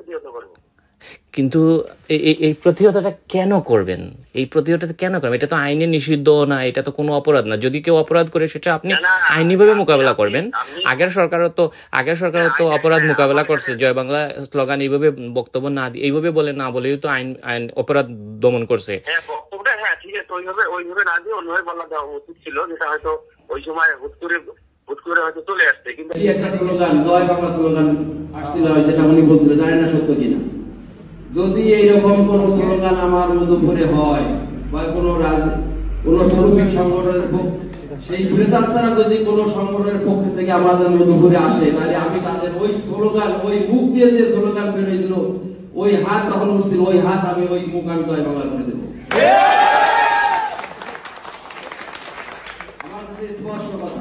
প্রতিহত করবো। কিন্তু এই প্রতিহতটা কেন করবেন? এই প্রতিহতটা কেন করবেন? এটা তো আইনে নিষিদ্ধ না, এটা তো কোনো অপরাধ না। যদি কেউ অপরাধ করে সেটা আপনি আইনিভাবে মোকাবেলা করবেন। আগের সরকারও তো অপরাধ মোকাবেলা করছে। জয় বাংলা স্লোগান এইভাবে বক্তব্য না দিয়ে, এইভাবে বলে না বলেও তো আইন অপরাধ দমন করছে। হ্যাঁ, বক্তব্যটা হ্যাঁ ঠিক আছে, ওইভাবে না দিয়ে অন্যভাবে বলা দেওয়া উচিত ছিল, যেটা হয়তো ওই সময় হুট করে হয়তো চলে আসছে। কিন্তু একটা স্লোগান, জয় বাংলা স্লোগান আসছিল, যেটা উনি বলছিল, জানি না সত্য কিনা। যদি এইরকম কোন স্লোগান আমার মধুপুরে হয় বা কোন শ্রমিক সংগঠনের সেই প্রেতাত্মারা যদি কোন সংগঠনের পক্ষ থেকে আমাদের মধুপুরে আসে, তাহলে আমি তাদের ওই স্লোগান, ওই মুখ দিয়ে যে স্লোগান বেরোয়েছিল, ওই হাত তখন উঠছিল, ওই হাত আমি ওই মুখ আমি জয় বাংলা করে দেবো। আমার কাছে স্পষ্ট কথা,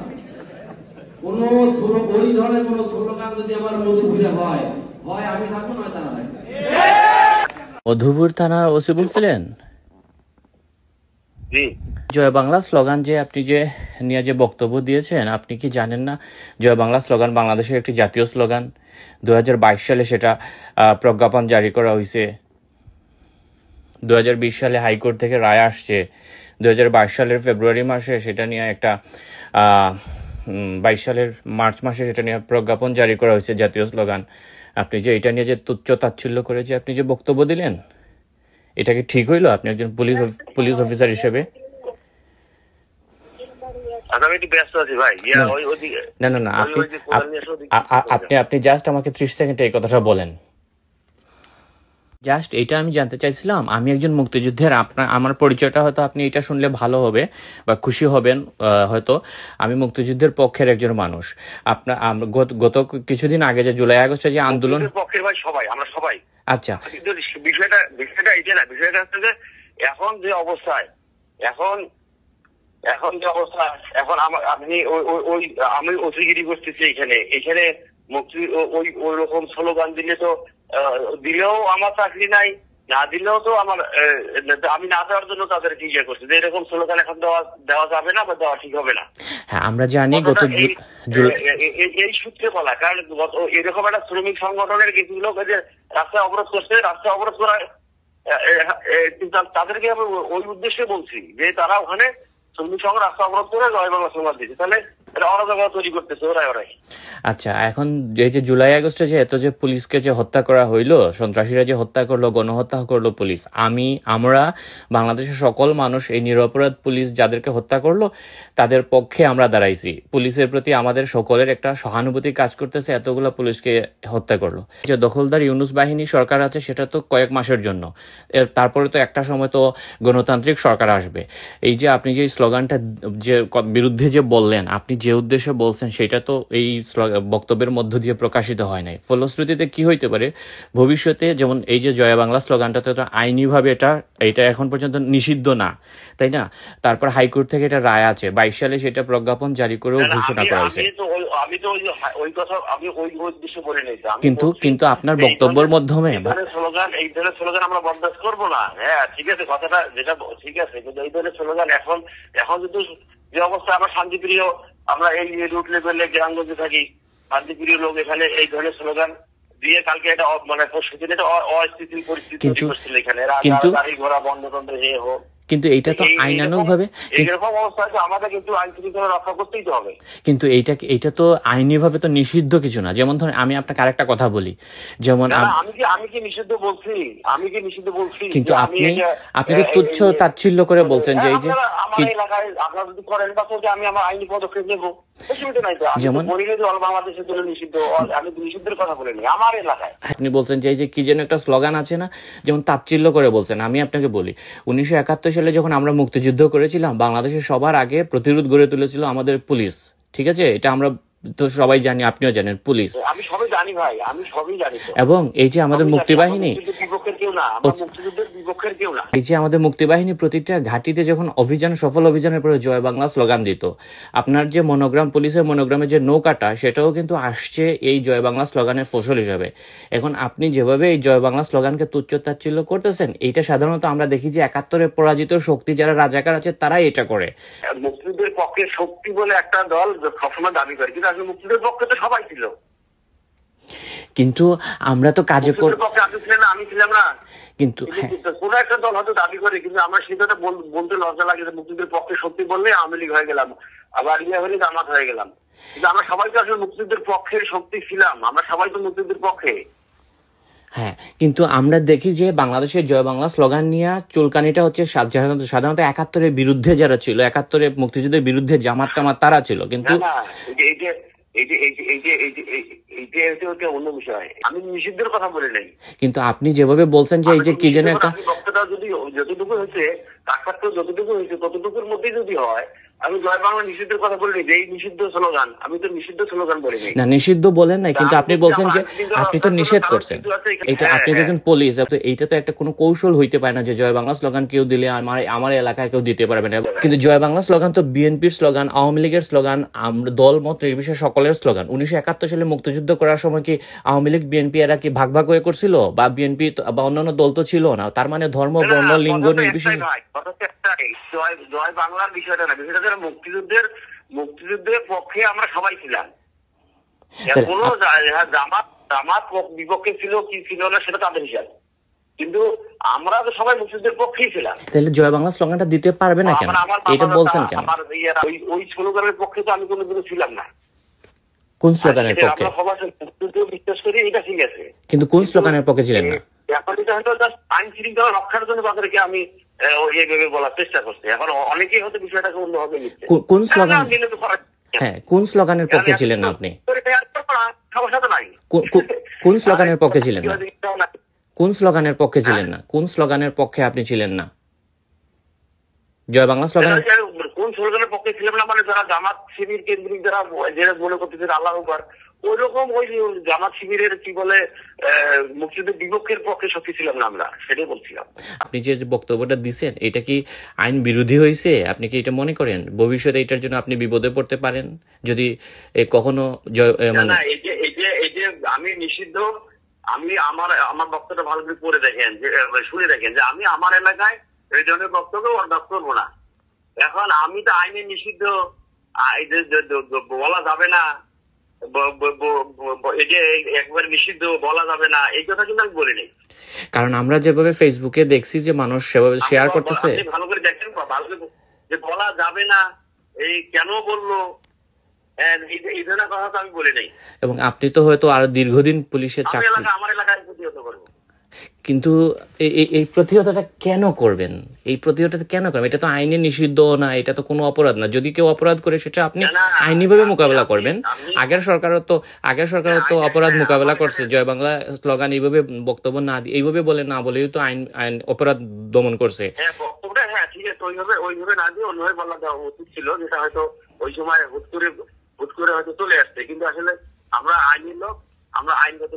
ওই ধরনের কোন স্লোগান যদি আমার মধুপুরে হয় আমি থাকবো, নয় তারা থাকবে। মধুপুর থানার ওসি বলছিলেন জয় বাংলা স্লোগান যে আপনি যে নিয়ে যে বক্তব্য দিয়েছেন, আপনি কি জানেন না জয় বাংলা স্লোগান বাংলাদেশের একটি জাতীয় স্লোগান? 2022 সালে সেটা প্রজ্ঞাপন জারি করা হয়েছে। 2020 সালে হাইকোর্ট থেকে রায় আসছে। 2022 সালের ফেব্রুয়ারি মাসে সেটা নিয়ে একটা 22 সালের মার্চ মাসে সেটা নিয়ে প্রজ্ঞাপন জারি করা হয়েছে জাতীয় স্লোগান। আপনি যে এটা নিয়ে যে তুচ্ছ তাচ্ছিল্য করে যে আপনি যে বক্তব্য দিলেন, এটা কি ঠিক হইলো আপনি একজন পুলিশ অফিসার হিসেবে? না, আপনি জাস্ট আমাকে 30 সেকেন্ডে এই কথাটা বলেন। জাস্ট এটা আমি জানতে চাইছিলাম, আমি একজন মুক্তিযুদ্ধের, আমার পরিচয়টা হয়তো আপনি এটা শুনলে ভালো হবে বা খুশি হবেন হয়তো। আমি মুক্তিযুদ্ধের পক্ষের একজন মানুষ। গত কিছুদিন আগে যে জুলাই আগস্টে যে আন্দোলন, পক্ষের ভাই সবাই, আমরা সবাই। আচ্ছা, কিন্তু বিষয়টা এটা না, বিষয়টা হচ্ছে যে এখন যে অবস্থায়, এখন আমি অতিগিরি করতেছি এখানে মুক্তি ওই রকম স্লোগান দিলেও আমার চাকরি নাই, না দিলেও তো আমার আমি না দেওয়ার জন্য তাদেরকে ইয়ে করছি যে এরকম স্লোগান এখন দেওয়া যাবে না বা দেওয়া ঠিক হবে না। হ্যাঁ, আমরা জানি এই সূত্রে বলা, কারণ এরকম একটা শ্রমিক সংগঠনের কিছু লোক যে রাস্তায় অবরোধ করছে, রাস্তায় অবরোধ করার তাদেরকে আমি ওই উদ্দেশ্যে বলছি যে তারা ওখানে শ্রমিক সংঘ রাস্তা অবরোধ করে জয় বাংলা স্লোগান দিচ্ছে, তাহলে তৈরি করতেছে ওরাই। আচ্ছা, এখন এই যে জুলাই আগস্টে যে এত যে পুলিশকে যে হত্যা করা হইলো, সন্ত্রাসীরা যে হত্যা করলো, গণহত্যা করলো পুলিশ, আমরা বাংলাদেশের সকল মানুষ এই নিরপরাধ পুলিশ যাদেরকে হত্যা করলো তাদের পক্ষে আমরা দাঁড়াইছি। পুলিশের প্রতি আমাদের সকলের একটা সহানুভূতি কাজ করতেছে, এতগুলো পুলিশকে হত্যা করলো। যে দখলদার ইউনূস বাহিনী সরকার আছে সেটা তো কয়েক মাসের জন্য, তারপরে তো একটা সময় তো গণতান্ত্রিক সরকার আসবে। এই যে আপনি যে স্লোগানটা যে বিরুদ্ধে যে বললেন, আপনি যে উদ্দেশ্যে বলছেন সেটা তো এই বক্তব্যের মধ্য দিয়ে প্রকাশিত হয় নাই। ফলশ্রুতিতে কি হইতে পারে ভবিষ্যতে, যেমন এই যে জয় বাংলা স্লোগানটাতে তো আইনিভাবে এটা এখন পর্যন্ত নিষিদ্ধ না, তাই না? তারপর হাইকোর্ট থেকে এটা রায় আছে, 22 সালে সেটা প্রজ্ঞাপন জারি করেও ঘোষণা করা হয়েছে। কিন্তু আপনার বক্তব্যের মাধ্যমে এই ধরনের স্লোগান আমরা বরদাস্ত করবো না। হ্যাঁ ঠিক আছে, কথাটা যেটা ঠিক আছে, কিন্তু এই ধরনের স্লোগান এখন যদি যে অবস্থা, আমরা শান্তিপ্রিয়, আমরা এই রুট লেভেলে গ্রামগঞ্জে থাকি, শান্তিপ্রিয় লোক, এখানে এই ধরনের স্লোগান দিয়ে কালকে এটা মানে পরশুদিন এটা অস্থিতিশীল পরিস্থিতি তৈরি করছিল এখানে, গাড়ি ঘোড়া বন্ধ টন্ধ হোক। কিন্তু এইটা তো আইনানুগভাবে, এইরকম অবস্থা আছে, আমাদের কিন্তু আইন শৃঙ্খলা রক্ষা করতেই তো হবে। কিন্তু এইটা তো আইনিভাবে তো নিষিদ্ধ কিছু না। যেমন ধরেন আমি আপনাকে আরেকটা কথা বলি, যেমন আমি কি নিষিদ্ধ বলছি? কিন্তু আপনি তো তুচ্ছ তাচ্ছিল্য করে বলছেন যে এই যে আমার এলাকায় আপনারা যদি করেন বা আমি আমার আইনি পদক্ষেপ নেবো, অসুবিধা নাই তো। যেমন বাংলাদেশের জন্য নিষিদ্ধ, আমি নিষিদ্ধের কথা বলিনি, আমার এলাকায়। আপনি বলছেন যে এই যে কি যেন একটা স্লোগান আছে না, যেমন তাচ্ছিল্য করে বলছেন। আমি আপনাকে বলি, 1971 সালে যখন আমরা মুক্তিযুদ্ধ করেছিলাম, বাংলাদেশের সবার আগে প্রতিরোধ গড়ে তুলেছিল আমাদের পুলিশ। ঠিক আছে, এটা আমরা তো সবাই জানি, আপনিও জানেন, পুলিশ। আমি সবই জানি ভাই, আমি সবই জানি। এবং এই যে আমাদের মুক্তিবাহিনী, এই যে আমাদের মুক্তিবাহিনী প্রতিটা ঘাটিতে যখন সফল অভিযানের পরে জয় বাংলা স্লোগান দিত, আপনার যে মনোগ্রাম, পুলিশের মনোগ্রামের যে নৌকাটা, সেটাও কিন্তু আসছে এই জয় বাংলা স্লোগানের ফসল হিসাবে। এখন আপনি যেভাবে এই জয় বাংলা স্লোগানকে তুচ্ছ তাচ্ছিল্য করতেছেন, এইটা সাধারণত আমরা দেখি যে 71-এ পরাজিত শক্তি যারা রাজাকার আছে তারাই এটা করে। মুক্তিযুদ্ধের পক্ষে শক্তি বলে একটা দল সবসময় দাবি করে, কিন্তু আসলে মুক্তিযুদ্ধের পক্ষে তো সবাই ছিল। কিন্তু আমরা তো কাজে মুক্তিযুদ্ধের পক্ষে আপনি ছিলেন না, আমি ছিলাম না। কিন্তু হ্যাঁ, কোন একটা দল হয়তো দাবি করে, কিন্তু আমরা সেটা বলতে লজ্জা লাগে যে মুক্তিযুদ্ধের পক্ষে সত্যি বললে আওয়ামী লীগ হয়ে গেলাম, আবার ইয়ে হলে জামাত হয়ে গেলাম। কিন্তু আমরা সবাই তো আসলে মুক্তিযুদ্ধের পক্ষের শক্তি ছিলাম, আমরা সবাই তো মুক্তিযুদ্ধের পক্ষে। হ্যাঁ, কিন্তু আমরা দেখি যে বাংলাদেশের জয় বাংলা স্লোগান নিয়ে চুলকানিটা হচ্ছে সাধারণত ৭১-এর বিরুদ্ধে যারা ছিল, ৭১-এর মুক্তিযুদ্ধের বিরুদ্ধে জামাত টামাত তারা ছিল। কিন্তু এইটা অন্য বিষয়, আমি নিষিদ্ধের কথা বলি নাই। কিন্তু আপনি যেভাবে বলছেন যে এই যে কি যেন একটা বক্তব্য যদি যতটুকু হয়েছে তার যতটুকু হয়েছে ততটুকুর মধ্যেই যদি হয়, আমি জয় বাংলা নিষিদ্ধের কথা বলিনি যে এই নিষিদ্ধ স্লোগান, আমি তো নিষিদ্ধ স্লোগান বলিনি। না, নিষিদ্ধ বলেন নাই, কিন্তু আপনি বলছেন যে আপনি তো নিষেধ করছেন এটা। আপনি তো একজন পুলিশ, এইটা তো একটা কোনো কৌশল হইতে পারে না যে জয় বাংলা স্লোগান কেউ দিলে আমার এলাকায় কেউ দিতে পারবে না। কিন্তু জয় বাংলা স্লোগান তো বিএনপির স্লোগান, আওয়ামী লীগের স্লোগান, দল মত নির্বিশেষে সকলের স্লোগান। 1971 সালে মুক্তিযুদ্ধ করার সময় কি আওয়ামী লীগ বিএনপি এরা কি ভাগ ভাগ হয়ে করছিল, বা বিএনপি বা অন্যান্য দল তো ছিল না? তার মানে ধর্ম, বর্ণ, লিঙ্গ নির্বিশেষে জয় বাংলার বিষয়টা না, বিষয়টা মুক্তিযুদ্ধের পক্ষে আমরা সবাই ছিলাম। কোনো জামাত বিপক্ষে ছিল কি ছিল না সেটা তাদের হিসাব, কিন্তু আমরা তো সবাই মুক্তিযুদ্ধের পক্ষেই ছিলাম। তাহলে জয় বাংলা স্লোগানটা দিতে পারবে না কেন, এটা বলছেন কেন? ওই স্লোগানের পক্ষে তো আমি কোনোদিনও ছিলাম না। কোন স্লোগানের পক্ষে? বিশ্বাস করি এটা ঠিক আছে, কিন্তু কোন স্লোগানের পক্ষে ছিলেন না? এখন এটা হয়তো আইন শৃঙ্খলা রক্ষার জন্য তাদেরকে আমি এইভাবে বলার চেষ্টা করছি। এখন অনেকেই হয়তো বিষয়টাকে অন্যভাবে নিচ্ছে। কোন স্লোগান? হ্যাঁ, কোন স্লোগানের পক্ষে ছিলেন না আপনি? সমস্যা তো নাই। কোন স্লোগানের পক্ষে ছিলেন না? কোন স্লোগানের পক্ষে ছিলেন না? কোন স্লোগানের পক্ষে আপনি ছিলেন না? জয় বাংলা স্লোগান কোন স্লোগানের পক্ষে ছিলাম না মানে যারা জামাত শিবির কেন্দ্রিক যারা মনে করতেছেন আল্লাহ আকবার, ওই রকম ওই জামাত শিবিরের কি বলে মুক্তিযুদ্ধের বিপক্ষের পক্ষে শক্তি ছিলাম না আমরা, সেটাই বলছিলাম। আপনি যে বক্তব্যটা দিচ্ছেন এটা কি আইন বিরোধী হয়েছে? আপনি কি এটা মনে করেন ভবিষ্যতে এটার জন্য আপনি বিপদে পড়তে পারেন যদি কখনো এই যে আমি নিষিদ্ধ, আমি আমার বক্তব্যটা ভালো করে পড়ে দেখেন, শুনে দেখেন যে আমি আমার এলাকায় এই ধরনের বক্তব্য বরদাস্ত করবো না। এখন আমি তো আইনে নিষিদ্ধ বলা যাবে না, এই যে একবার নিষিদ্ধ বলা যাবে না, এই কথা কিন্তু আমি বলিনি। কারণ আমরা যেভাবে ফেসবুকে দেখছি যে মানুষ সেভাবে শেয়ার করতেছে, ভালো করে দেখেন, ভালো করে যে বলা যাবে না এই কেন বললো, এই ধরনের কথা তো আমি বলি নাই। এবং আপনি তো হয়তো আরো দীর্ঘদিন পুলিশের চাকরি, আমার এলাকায় প্রতিহত করবো। কিন্তু এই প্রতিহতটা কেন করবেন? এই প্রতিহতটা কেন করবেন? এটা তো আইনে নিষিদ্ধ না, এটা তো কোনো অপরাধ না। যদি কেউ অপরাধ করে সেটা আপনি আইনিভাবে মোকাবেলা করবেন। আগের সরকারও তো অপরাধ মোকাবেলা করছে। জয় বাংলা স্লোগান এইভাবে বক্তব্য না দিয়ে, এইভাবে বলে না বলেও তো আইন অপরাধ দমন করছে। বক্তব্যটা হ্যাঁ ঠিক আছে, ওইভাবে না দিয়ে অন্যভাবে বলা দেওয়া উচিত ছিল, যেটা হয়তো ওই সময় হুট করে হয়তো চলে আসছে। কিন্তু আসলে আমরা আইনের লোক, আমরা আইনগত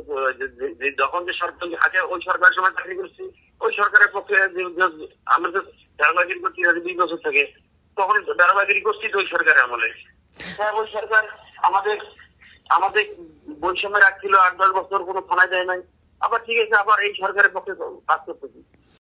যখন যে সরকার আছে ওই সরকারের সময় চাকরি করছি, ওই সরকারের পক্ষে আমরা তো ধারাবাহিক করছি 2 বছর থেকে, তখন ধারাবাহিক করছি ওই সরকারের আমলে। হ্যাঁ, ওই সরকার আমাদের বৈষম্যে রাখছিল 8-10 বছর, কোনো থানায় যায় নাই। আবার ঠিক আছে, আবার এই সরকারের পক্ষে কাজ করতেছি।